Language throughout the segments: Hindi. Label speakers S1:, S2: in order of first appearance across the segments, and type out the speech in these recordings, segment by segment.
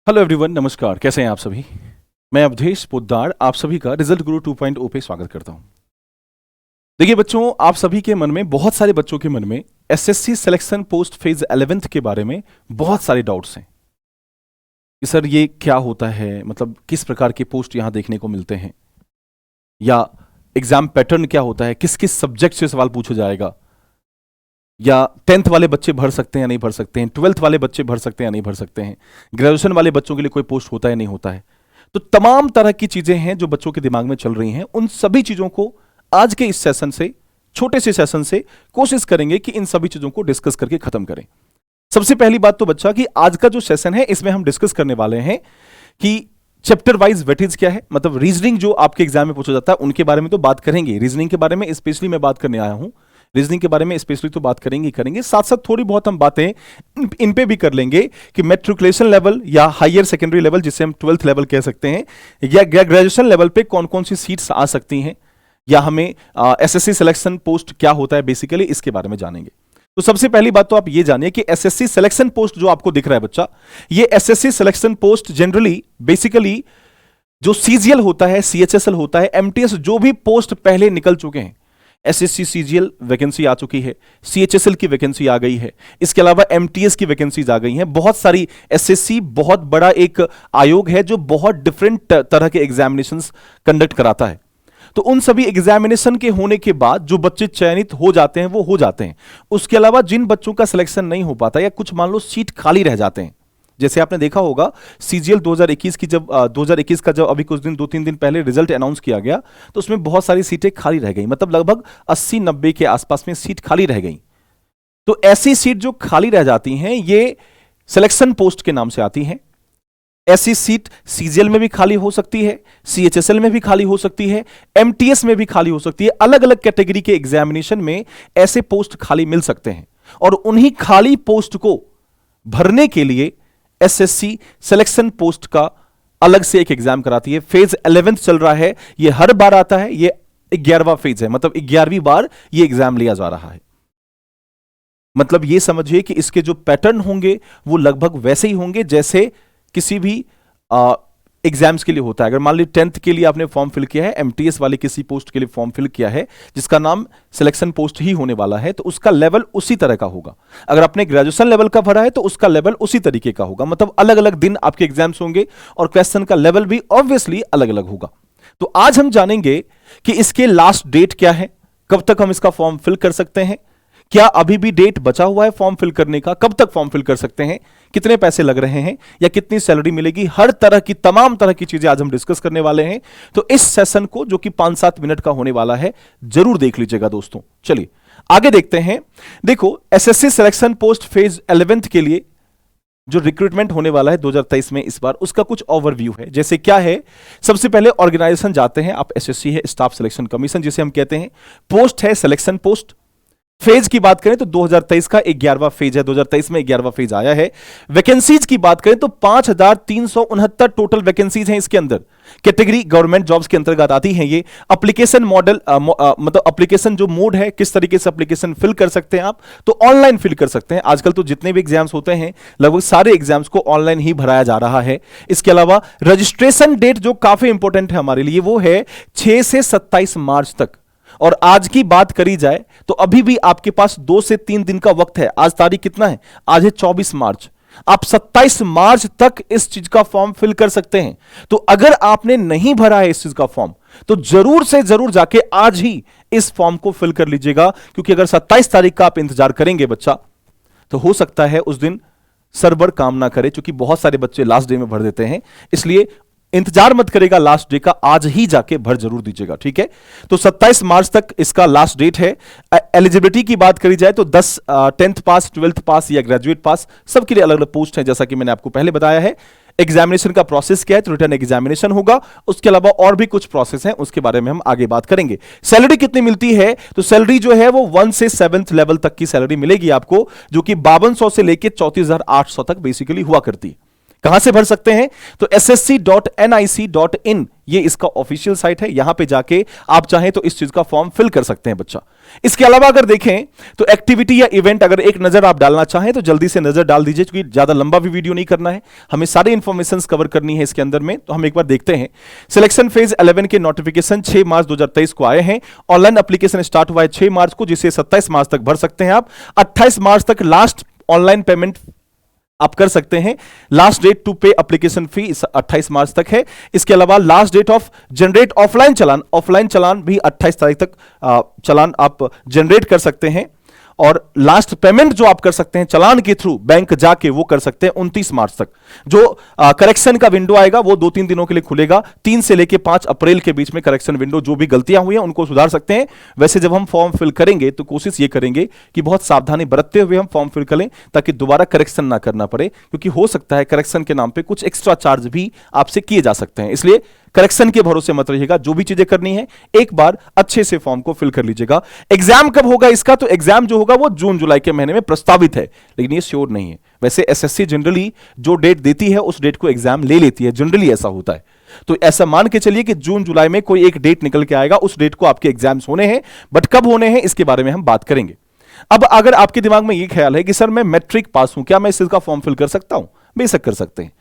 S1: हेलो एवरीवन, नमस्कार। कैसे हैं आप सभी? मैं अवधेश पोद्दार आप सभी का रिजल्ट गुरु 2.0 पे स्वागत करता हूं। देखिए बच्चों, आप सभी के मन में, बहुत सारे बच्चों के मन में SSC selection post phase 11th के बारे में बहुत सारे डाउट्स हैं कि सर ये क्या होता है, मतलब किस प्रकार के पोस्ट यहां देखने को मिलते हैं, या एग्जाम पैटर्न क्या होता है, किस किस सब्जेक्ट से सवाल पूछा जाएगा, या 10th वाले बच्चे भर सकते हैं या नहीं भर सकते हैं, 12th वाले बच्चे भर सकते हैं या नहीं भर सकते हैं, ग्रेजुएशन वाले बच्चों के लिए कोई पोस्ट होता है नहीं होता है। तो तमाम तरह की चीजें हैं जो बच्चों के दिमाग में चल रही हैं। उन सभी चीजों को आज के इस सेशन से, छोटे से सेशन से कोशिश करेंगे कि इन सभी चीजों को डिस्कस करके खत्म करें। सबसे पहली बात तो बच्चा कि आज का जो सेशन है इसमें हम डिस्कस करने वाले हैं कि चैप्टर वाइज वेटेज क्या है, मतलब रीजनिंग जो आपके एग्जाम में पूछा जाता है उनके बारे में तो बात करेंगे। रीजनिंग के बारे में स्पेशली मैं बात करने आया हूं, रीजनिंग के बारे में स्पेशली तो बात करेंगे ही करेंगे, साथ साथ थोड़ी बहुत हम बातें इन पे भी कर लेंगे कि मैट्रिकुलेशन लेवल या हायर सेकेंडरी लेवल, जिसे हम 12th लेवल कह सकते हैं, या ग्रेजुएशन लेवल पे कौन कौन सी सीट्स आ सकती हैं, या हमें एसएससी सिलेक्शन पोस्ट क्या होता है बेसिकली, इसके बारे में जानेंगे। तो सबसे पहली बात तो आप ये जानिए कि एसएससी सिलेक्शन पोस्ट जो आपको दिख रहा है बच्चा, ये SSC selection post generally basically जो सीजीएल होता है, सीएचएसएल होता है, एमटीएस, जो भी पोस्ट पहले निकल चुके हैं, एसएससी सीजीएल वैकेंसी आ चुकी है, सीएचएसएल की वैकेंसी आ गई है, इसके अलावा एमटीएस की वैकेंसीज आ गई हैं, बहुत सारी। एसएससी बहुत बड़ा एक आयोग है जो बहुत डिफरेंट तरह के एग्जामिनेशंस कंडक्ट कराता है। तो उन सभी एग्जामिनेशन के होने के बाद जो बच्चे चयनित हो जाते हैं वो हो जाते हैं। उसके अलावा जिन बच्चों का सिलेक्शन नहीं हो पाता, या कुछ मान लो सीट खाली रह जाते हैं, जैसे आपने देखा होगा सीजीएल 2021 की जब 2021 का जब अभी कुछ दिन 2-3 दिन पहले रिजल्ट अनाउंस किया गया, तो उसमें बहुत सारी सीटें खाली रह गई, मतलब लगभग 80-90 के आसपास में सीट खाली रह गई। तो ऐसी सीट जो खाली रह जाती हैं ये सिलेक्शन पोस्ट के नाम से आती हैं। ऐसी सीट सीजीएल में भी खाली हो सकती है, सीएचएसएल में भी खाली हो सकती है, एमटीएस में भी खाली हो सकती है। अलग अलग कैटेगरी के एग्जामिनेशन में ऐसे पोस्ट खाली मिल सकते हैं, और उन्हीं खाली पोस्ट को भरने के लिए एसएससी सिलेक्शन पोस्ट का अलग से एक एग्जाम कराती है। फेज 11th चल रहा है, ये हर बार आता है, ये 11वां फेज है, मतलब 11वीं बार ये एग्जाम लिया जा रहा है। मतलब ये समझिए कि इसके जो पैटर्न होंगे वो लगभग वैसे ही होंगे जैसे किसी भी एग्जाम्स के लिए होता है। अगर मान लीजिए 10th के लिए आपने फॉर्म फिल किया है, एमटीएस वाले किसी पोस्ट के लिए फॉर्म फिल किया है जिसका नाम सिलेक्शन पोस्ट ही होने वाला है, तो उसका लेवल उसी तरह का होगा। अगर आपने ग्रेजुएशन लेवल का भरा है तो उसका लेवल उसी तरीके का होगा, मतलब अलग अलग दिन आपके एग्जाम्स होंगे और क्वेश्चन का लेवल भी ऑब्वियसली अलग अलग होगा। तो आज हम जानेंगे कि इसके लास्ट डेट क्या है, कब तक हम इसका फॉर्म फिल कर सकते हैं, क्या अभी भी डेट बचा हुआ है फॉर्म फिल करने का, कब तक फॉर्म फिल कर सकते हैं, कितने पैसे लग रहे हैं, या कितनी सैलरी मिलेगी, हर तरह की, तमाम तरह की चीजें आज हम डिस्कस करने वाले हैं। तो इस सेशन को, जो कि 5-7 मिनट का होने वाला है, जरूर देख लीजिएगा दोस्तों। चलिए आगे देखते हैं। देखो, SSC selection post phase 11th के लिए जो रिक्रूटमेंट होने वाला है 2023 में इस बार, उसका कुछ ओवरव्यू है। जैसे क्या है, सबसे पहले ऑर्गेनाइजेशन जाते हैं आप। एसएससी है स्टाफ सिलेक्शन कमीशन जिसे हम कहते हैं, पोस्ट है सिलेक्शन पोस्ट। फेज की बात करें तो 2023 का 11वां फेज है, 2023 में 11वां फेज आया है। वैकेंसीज की बात करें तो 5369 टोटल वैकेंसीज हैं इसके अंदर। कैटेगरी गवर्नमेंट जॉब्स के अंतर्गत आती हैं ये। एप्लीकेशन मॉडल, मतलब एप्लीकेशन जो मोड है, किस तरीके से एप्लीकेशन फिल कर सकते हैं आप, तो ऑनलाइन फिल कर सकते हैं। आजकल तो जितने भी एग्जाम्स होते हैं लगभग सारे एग्जाम्स को ऑनलाइन ही भराया जा रहा है। इसके अलावा रजिस्ट्रेशन डेट जो काफी इंपॉर्टेंट है हमारे लिए, वो है 6 से 27 मार्च तक। और आज की बात करी जाए तो अभी भी आपके पास 2 से 3 दिन का वक्त है। आज तारीख कितना है, आज है 24 मार्च। आप 27 मार्च तक इस चीज का फॉर्म फिल कर सकते हैं। तो अगर आपने नहीं भरा है इस चीज का फॉर्म, तो जरूर से जरूर जाके आज ही इस फॉर्म को फिल कर लीजिएगा, क्योंकि अगर 27 तारीख का आप इंतजार करेंगे बच्चा, तो हो सकता है उस दिन सर्वर काम ना करे, क्योंकि बहुत सारे बच्चे लास्ट डे में भर देते हैं। इसलिए इंतजार मत करेगा लास्ट डे का, आज ही जाके भर जरूर दीजिएगा, ठीक है। तो 27 मार्च तक इसका लास्ट डेट है। एलिजिबिलिटी की बात करी जाए तो 10th पास, 12th पास या ग्रेजुएट पास, सबके लिए अलग अलग पोस्ट है, जैसा कि मैंने आपको पहले बताया है। एग्जामिनेशन का प्रोसेस क्या है, तो रिटर्न एग्जामिनेशन होगा। उसके अलावा और भी कुछ प्रोसेस हैं, उसके बारे में हम आगे बात करेंगे। सैलरी कितनी मिलती है, तो सैलरी जो है वो 1 से 7th लेवल तक की सैलरी मिलेगी आपको, जो कि 5200 से लेकर 34,800 तक बेसिकली हुआ करती है। कहां से भर सकते हैं? तो ssc.nic.in ये इसका ऑफिशियल साइट है, यहां पे जाके आप चाहें तो इस चीज का फॉर्म फिल कर सकते हैं बच्चा। इसके अलावा अगर देखें तो एक्टिविटी या इवेंट अगर एक नजर आप डालना चाहें तो जल्दी से नजर डाल दीजिए, क्योंकि ज्यादा लंबा भी वीडियो नहीं करना है, हमें सारी इंफॉर्मेशन कवर करनी है इसके अंदर में। तो हम एक बार देखते हैं। सिलेक्शन फेज 11 के नोटिफिकेशन 6 मार्च 2023 को आए हैं। ऑनलाइन एप्लीकेशन स्टार्ट हुआ है 6 मार्च को, जिसे 27 मार्च तक भर सकते हैं आप। 28 मार्च तक लास्ट ऑनलाइन पेमेंट आप कर सकते हैं। Last date to pay application fee 28 मार्च तक है। इसके अलावा last date of generate offline challan भी 28 तारीख तक चलान आप जनरेट कर सकते हैं। और लास्ट पेमेंट जो आप कर सकते हैं चलान के थ्रू बैंक जाके वो कर सकते हैं 29 मार्च तक। जो करेक्शन का विंडो आएगा वो 2-3 दिनों के लिए खुलेगा। 3 से लेके 5 अप्रैल के बीच में करेक्शन विंडो, जो भी गलतियां हुई हैं उनको सुधार सकते हैं। वैसे जब हम फॉर्म फिल करेंगे तो कोशिश ये करेंगे कि बहुत सावधानी बरतते हुए हम फॉर्म फिल करें, ताकि दोबारा करेक्शन ना करना पड़े, क्योंकि हो सकता है करेक्शन के नाम पे कुछ एक्स्ट्रा चार्ज भी आपसे किए जा सकते हैं। इसलिए करेक्शन के भरोसे मत रहिएगा, जो भी चीजें करनी है एक बार अच्छे से फॉर्म को फिल कर लीजिएगा। एग्जाम कब होगा इसका? तो एग्जाम जो होगा वो जून जुलाई के महीने में प्रस्तावित है, लेकिन ये श्योर नहीं है। वैसे एसएससी जनरली जो डेट देती है उस डेट को एग्जाम ले लेती है, जनरली ऐसा होता है। तो ऐसा मान के चलिए कि जून जुलाई में कोई एक डेट निकल के आएगा, उस डेट को आपके एग्जाम्स होने हैं। बट कब होने हैं इसके बारे में हम बात करेंगे। अब अगर आपके दिमाग में ये ख्याल है कि सर मैं मैट्रिक पास हूं, क्या मैं इस चीज का फॉर्म फिल कर सकता हूं? बेशक कर सकते हैं।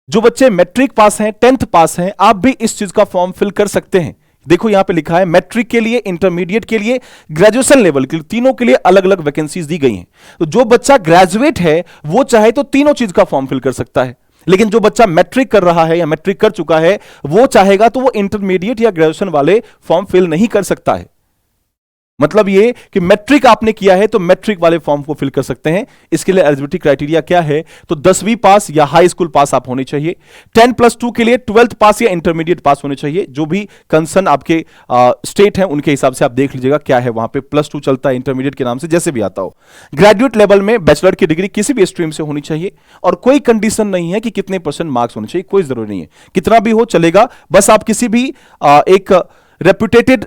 S1: जो बच्चे मैट्रिक पास हैं, 10th पास हैं, आप भी इस चीज का फॉर्म फिल कर सकते हैं। देखो यहां पे लिखा है मैट्रिक के लिए, इंटरमीडिएट के लिए, ग्रेजुएशन लेवल के लिए, तीनों के लिए अलग अलग वैकेंसीज दी गई हैं। तो जो बच्चा ग्रेजुएट है वो चाहे तो तीनों चीज का फॉर्म फिल कर सकता है, लेकिन जो बच्चा मैट्रिक कर रहा है या मैट्रिक कर चुका है वो चाहेगा तो वो इंटरमीडिएट या ग्रेजुएशन वाले फॉर्म फिल नहीं कर सकता है। मतलब ये कि मैट्रिक आपने किया है तो मैट्रिक वाले फॉर्म को फिल कर सकते हैं। इसके लिए एलिजिबिलिटी क्राइटेरिया क्या है? तो 10वीं पास या हाई स्कूल पास आप होने चाहिए। 10+2 के लिए 12th पास या इंटरमीडिएट पास होने चाहिए। जो भी कंसर्न आपके स्टेट है उनके हिसाब से आप देख लीजिएगा क्या है, वहां पे +2 चलता है इंटरमीडिएट के नाम से, जैसे भी आता हो। ग्रेजुएट लेवल में बैचलर की डिग्री किसी भी स्ट्रीम से होनी चाहिए, और कोई कंडीशन नहीं है कि कितने % मार्क्स होने चाहिए, कोई जरूरी नहीं है, कितना भी हो चलेगा। बस आप किसी भी एक रेप्यूटेटेड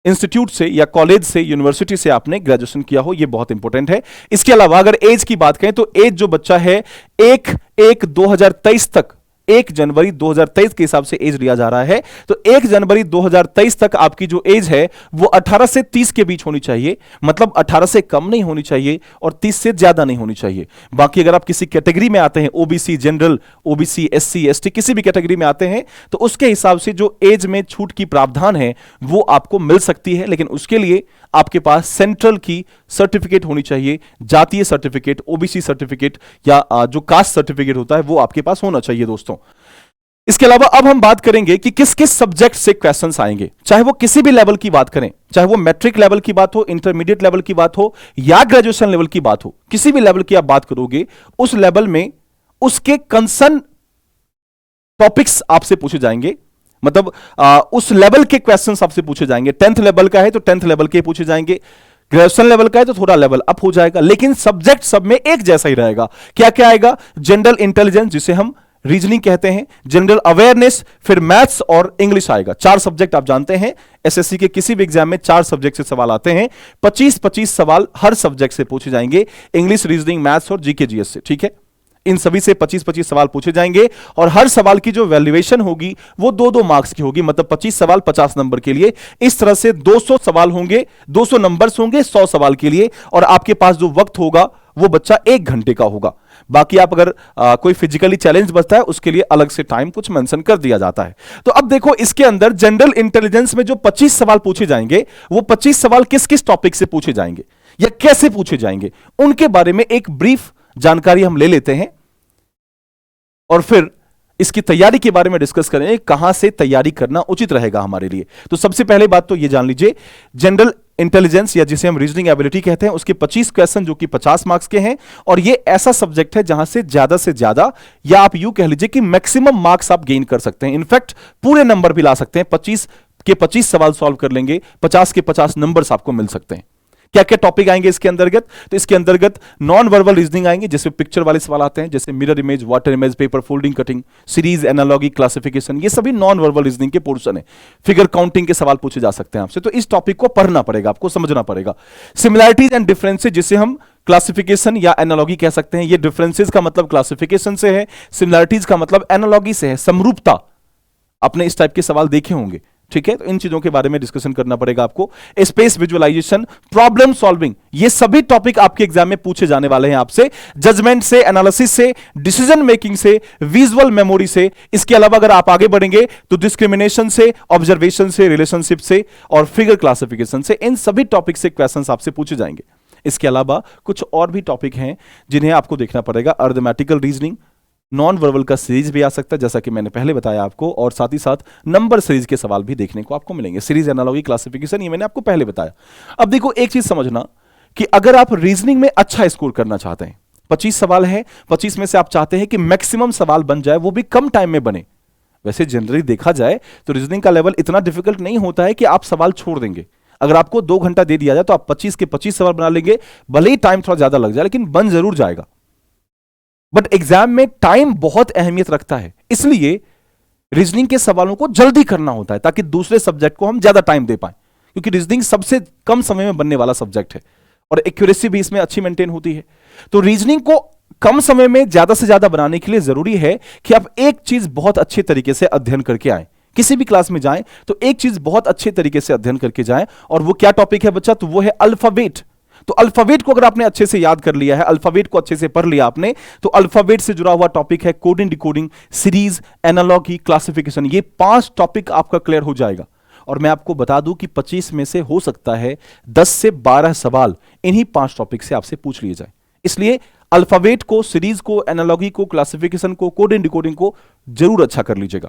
S1: इंस्टीट्यूट से या कॉलेज से, यूनिवर्सिटी से आपने ग्रेजुएशन किया हो, यह बहुत इंपॉर्टेंट है। इसके अलावा अगर एज की बात करें तो एज जो बच्चा है 1/1/2023 तक, 1 जनवरी 2023 के हिसाब से एज लिया जा रहा है, तो 1 जनवरी 2023 तक आपकी जो एज है वो 18 से 30 के बीच होनी चाहिए। मतलब 18 से कम नहीं होनी चाहिए और 30 से ज्यादा नहीं होनी चाहिए। बाकी अगर आप किसी कैटेगरी में आते हैं, OBC, general, OBC, SC, ST, किसी भी कैटेगरी में आते हैं, तो उसके हिसाब से जो एज में छूट की प्रावधान है वो आपको मिल सकती है, लेकिन उसके लिए आपके पास सेंट्रल की सर्टिफिकेट होनी चाहिए, जातीय सर्टिफिकेट, ओबीसी सर्टिफिकेट या जो कास्ट सर्टिफिकेट होता है वो आपके पास होना चाहिए दोस्तों। इसके अलावा अब हम बात करेंगे कि किस किस सब्जेक्ट से क्वेश्चंस आएंगे, चाहे वो किसी भी लेवल की बात करें, चाहे वो मैट्रिक लेवल की बात हो, इंटरमीडिएट लेवल की बात हो या ग्रेजुएशन लेवल की बात हो, किसी भी लेवल की आप बात करोगे उस लेवल में उसके कंसर्न टॉपिक्स आपसे पूछे जाएंगे। मतलब उस लेवल के क्वेश्चंस आपसे पूछे जाएंगे। 10th लेवल का है तो 10th लेवल के पूछे जाएंगे, ग्रेजुएशन लेवल का है तो थोड़ा लेवल अप हो जाएगा, लेकिन सब्जेक्ट सब में एक जैसा ही रहेगा। क्या क्या आएगा? जनरल इंटेलिजेंस, जिसे हम रीजनिंग कहते हैं, जनरल अवेयरनेस, फिर मैथ्स और इंग्लिश आएगा। 4 सब्जेक्ट आप जानते हैं एसएससी के किसी भी एग्जाम में 4 सब्जेक्ट से सवाल आते हैं। 25-25 सवाल हर सब्जेक्ट से पूछे जाएंगे, इंग्लिश, रीजनिंग, मैथ्स और जीके जीएस से। ठीक है, इन सभी से 25-25 सवाल पूछे जाएंगे और हर सवाल की जो वैल्यूएशन होगी वो 2-2 मार्क्स की होगी। मतलब 25 सवाल 50 नंबर के लिए। इस तरह से 200 सवाल होंगे, 200 नंबर्स होंगे 100 सवाल के लिए, और आपके पास जो वक्त होगा वो बच्चा 1 घंटे का होगा। बाकी आप अगर कोई फिजिकली चैलेंज बचता है उसके लिए अलग से टाइम कुछ मेंशन कर दिया जाता है। तो अब देखो इसके अंदर जनरल इंटेलिजेंस में जो 25 सवाल पूछे जाएंगे वो 25 सवाल किस किस टॉपिक से पूछे जाएंगे या कैसे पूछे जाएंगे, उनके बारे में एक ब्रीफ जानकारी हम ले लेते हैं और फिर इसकी तैयारी के बारे में डिस्कस करेंगे, कहां से तैयारी करना उचित रहेगा हमारे लिए। तो सबसे पहले बात तो यह जान लीजिए, जनरल इंटेलिजेंस या जिसे हम रीजनिंग एबिलिटी कहते हैं उसके 25 क्वेश्चन जो कि 50 मार्क्स के हैं, और ये ऐसा सब्जेक्ट है जहां से ज्यादा या आप यूं कह लीजिए कि मैक्सिमम मार्क्स आप गेन कर सकते हैं। इनफैक्ट पूरे नंबर भी ला सकते हैं। 25 के 25 सवाल सॉल्व कर लेंगे, 50 के 50 नंबर्स आपको मिल सकते हैं। क्या क्या टॉपिक आएंगे इसके अंतर्गत? तो इसके अंतर्गत नॉन वर्बल रीजनिंग आएंगे, जिसमें पिक्चर वाले सवाल आते हैं, जैसे mirror image, water image, paper folding, cutting, series, analogy, classification, ये सभी नॉन वर्बल रीजनिंग के पोर्शन है। फिगर काउंटिंग के सवाल पूछे जा सकते हैं आपसे, तो इस टॉपिक को पढ़ना पड़ेगा, आपको समझना पड़ेगा। सिमिलैरिटीज एंड डिफरेंसेस, जिसे हम क्लासिफिकेशन या एनालॉगी कह सकते हैं। ये डिफरेंसेस का मतलब क्लासिफिकेशन से है, सिमिलरिटीज का मतलब एनालॉगी से है, समरूपता। आपने इस टाइप के सवाल देखे होंगे, ठीक है। तो इन चीजों के बारे में डिस्कशन करना पड़ेगा आपको। स्पेस विजुअलाइजेशन, प्रॉब्लम सॉल्विंग, ये सभी टॉपिक आपके एग्जाम में पूछे जाने वाले हैं आपसे, जजमेंट से, एनालिसिस से, डिसीजन मेकिंग से, विजुअल मेमोरी से। इसके अलावा अगर आप आगे बढ़ेंगे तो डिस्क्रिमिनेशन से, ऑब्जर्वेशन से, रिलेशनशिप से और फिगर क्लासिफिकेशन से, इन सभी टॉपिक से क्वेश्चंस आपसे पूछे जाएंगे। इसके अलावा कुछ और भी टॉपिक हैं जिन्हें आपको देखना पड़ेगा। अरिथमेटिकल रीजनिंग, नॉन वर्बल का सीरीज भी आ सकता है जैसा कि मैंने पहले बताया आपको, और साथ ही साथ नंबर सीरीज के सवाल भी देखने को आपको मिलेंगे। सीरीज, एनालॉगी, क्लासिफिकेशन, ये मैंने आपको पहले बताया। अब देखो एक चीज समझना कि अगर आप रीजनिंग में अच्छा स्कोर करना चाहते हैं, 25 सवाल है, 25 में से आप चाहते हैं कि मैक्सिमम सवाल बन जाए, वो भी कम टाइम में बने। वैसे जनरली देखा जाए तो रीजनिंग का लेवल इतना डिफिकल्ट नहीं होता है कि आप सवाल छोड़ देंगे। अगर आपको 2 घंटा दे दिया जाए तो आप 25 के 25 सवाल बना लेंगे, भले ही टाइम थोड़ा ज्यादा लग जाए, लेकिन बन जरूर जाएगा। बट एग्जाम में टाइम बहुत अहमियत रखता है, इसलिए रीजनिंग के सवालों को जल्दी करना होता है ताकि दूसरे सब्जेक्ट को हम ज्यादा टाइम दे पाए, क्योंकि रीजनिंग सबसे कम समय में बनने वाला सब्जेक्ट है और एक्यूरेसी भी इसमें अच्छी मेंटेन होती है। तो रीजनिंग को कम समय में ज्यादा से ज्यादा बनाने के लिए जरूरी है कि आप एक चीज बहुत अच्छे तरीके से अध्ययन करके आए। किसी भी क्लास में जाएं तो एक चीज बहुत अच्छे तरीके से अध्ययन करके जाएं, और वो क्या टॉपिक है बच्चा? तो वो है अल्फाबेट। तो अल्फाबेट को अगर आपने अच्छे से याद कर लिया है, अल्फाबेट को अच्छे से पढ़ लिया आपने, तो अल्फाबेट से जुड़ा हुआ टॉपिक है coding, decoding, series, analogy, classification. ये 5 टॉपिक आपका क्लियर हो जाएगा। और मैं आपको बता दूं कि 25 में से हो सकता है 10 से 12 सवाल इन्हीं 5 टॉपिक से आपसे पूछ लिए जाए। इसलिए अल्फाबेट को, सीरीज को, एनालॉगी को, क्लासिफिकेशन को, कोडिंग, डिकोडिंग को जरूर अच्छा कर लीजिएगा।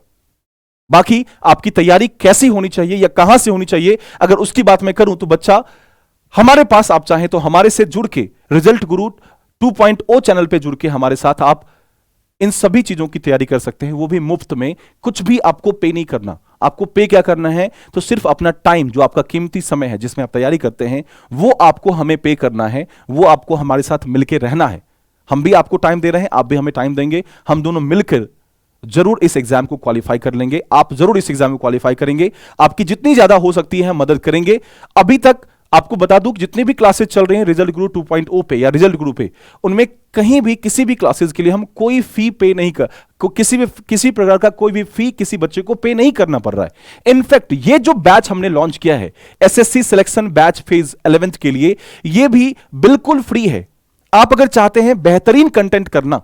S1: बाकी आपकी तैयारी कैसी होनी चाहिए या कहां से होनी चाहिए, अगर उसकी बात मैं करूं तो बच्चा, हमारे पास आप चाहें तो हमारे से जुड़ के, रिजल्ट गुरु 2.0 चैनल पे जुड़ के हमारे साथ आप इन सभी चीजों की तैयारी कर सकते हैं, वो भी मुफ्त में। कुछ भी आपको पे नहीं करना। आपको पे क्या करना है? तो सिर्फ अपना टाइम, जो आपका कीमती समय है जिसमें आप तैयारी करते हैं, वो आपको हमें पे करना है। वो आपको हमारे साथ मिलकर रहना है। हम भी आपको टाइम दे रहे हैं, आप भी हमें टाइम देंगे। हम दोनों मिलकर जरूर इस एग्जाम को क्वालिफाई कर लेंगे। आप जरूर इस एग्जाम को क्वालिफाई करेंगे। आपकी जितनी ज्यादा हो सकती है मदद करेंगे। अभी तक आपको बता दूं कि जितनी भी क्लासेस चल रही हैं रिजल्ट गुरु 2.0 पे या रिजल्ट गुरु पे, उनमें कहीं भी किसी भी क्लासेस के लिए हम कोई फी पे नहीं कर, किसी प्रकार का कोई भी फी किसी बच्चे को पे नहीं करना पड़ रहा है। इनफैक्ट ये जो बैच हमने लॉन्च किया है, SSC selection batch phase 11th के लिए, ये भी बिल्कुल फ्री है। आप अगर चाहते हैं बेहतरीन कंटेंट करना,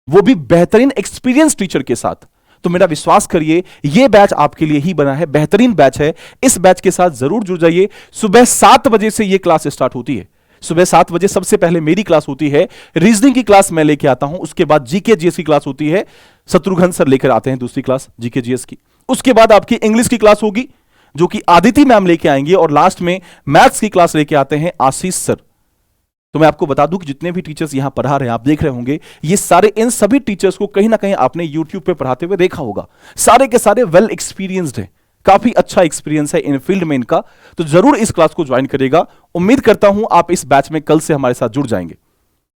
S1: वो भी बेहतरीन एक्सपीरियंस टीचर के साथ, तो मेरा विश्वास करिए ये बैच आपके लिए ही बना है, बेहतरीन बैच है। इस बैच के साथ जरूर जुड़ जाइए। सुबह 7 बजे से ये क्लास स्टार्ट होती है। सुबह 7 बजे सबसे पहले मेरी क्लास होती है, रीजनिंग की क्लास मैं लेके आता हूं। उसके बाद जीके जीएस की क्लास होती है, शत्रुघ्न सर लेकर आते हैं दूसरी क्लास जीके जीएस की। उसके बाद आपकी इंग्लिश की क्लास होगी जो कि आदिति मैम लेके आएंगी, और लास्ट में मैथ्स की क्लास लेके आते हैं आशीष सर। तो मैं आपको बता दूं कि जितने भी टीचर्स यहां पढ़ा रहे हैं, आप देख रहे होंगे, ये सारे, इन सभी टीचर्स को कहीं ना कहीं आपने YouTube पे पढ़ाते हुए देखा होगा। सारे के सारे वेल एक्सपीरियंस्ड हैं, काफी अच्छा एक्सपीरियंस है इन फील्ड में इनका। तो जरूर इस क्लास को ज्वाइन करिएगा। उम्मीद करता हूं आप इस बैच में कल से हमारे साथ जुड़ जाएंगे।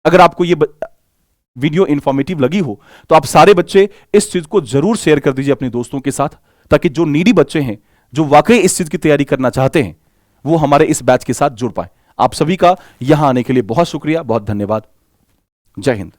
S1: अगर आपको ये वीडियो इंफॉर्मेटिव लगी हो तो आप सारे बच्चे इस चीज को जरूर शेयर कर दीजिए अपने दोस्तों के साथ, ताकि जो नीडी बच्चे हैं, जो वाकई इस चीज की तैयारी करना चाहते हैं, वो हमारे इस बैच के साथ जुड़ पाए। आप सभी का यहां आने के लिए बहुत शुक्रिया, बहुत धन्यवाद। जय हिंद।